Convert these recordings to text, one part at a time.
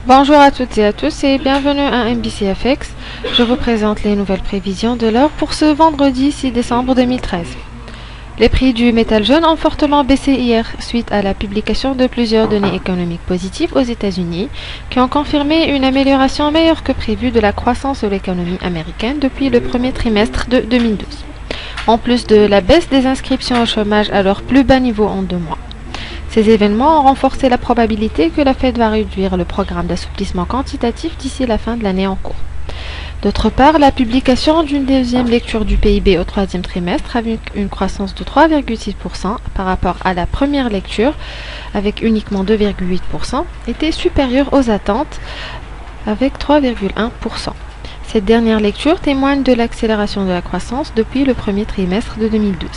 Bonjour à toutes et à tous et bienvenue à MBCFX. Je vous présente les nouvelles prévisions de l'heure pour ce vendredi 6 décembre 2013. Les prix du métal jaune ont fortement baissé hier suite à la publication de plusieurs données économiques positives aux États-Unis qui ont confirmé une amélioration meilleure que prévue de la croissance de l'économie américaine depuis le premier trimestre de 2012, en plus de la baisse des inscriptions au chômage à leur plus bas niveau en 2 mois. Ces événements ont renforcé la probabilité que la Fed va réduire le programme d'assouplissement quantitatif d'ici la fin de l'année en cours. D'autre part, la publication d'une deuxième lecture du PIB au troisième trimestre avec une croissance de 3,6% par rapport à la première lecture avec uniquement 2,8% était supérieure aux attentes avec 3,1%. Cette dernière lecture témoigne de l'accélération de la croissance depuis le premier trimestre de 2012.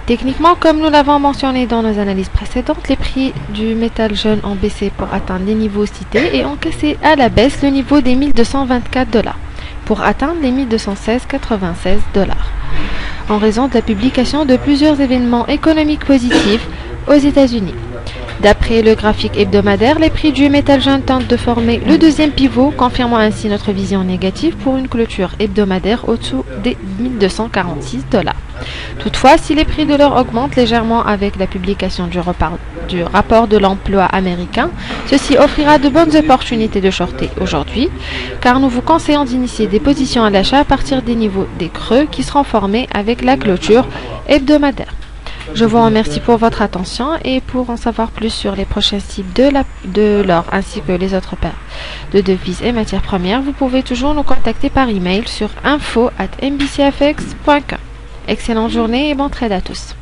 Techniquement, comme nous l'avons mentionné dans nos analyses précédentes, les prix du métal jaune ont baissé pour atteindre les niveaux cités et ont cassé à la baisse le niveau des 1224 $ pour atteindre les 1216,96 $ en raison de la publication de plusieurs événements économiques positifs aux États-Unis. D'après le graphique hebdomadaire, les prix du métal jaune tentent de former le deuxième pivot, confirmant ainsi notre vision négative pour une clôture hebdomadaire au-dessous des 1246 $. Toutefois, si les prix de l'or augmentent légèrement avec la publication du rapport de l'emploi américain, ceci offrira de bonnes opportunités de shorter aujourd'hui, car nous vous conseillons d'initier des positions à l'achat à partir des niveaux des creux qui seront formés avec la clôture hebdomadaire. Je vous remercie pour votre attention et pour en savoir plus sur les prochains cibles de l'or ainsi que les autres paires de devises et matières premières, vous pouvez toujours nous contacter par email sur info@mbcfx.com. Excellente journée et bon trade à tous.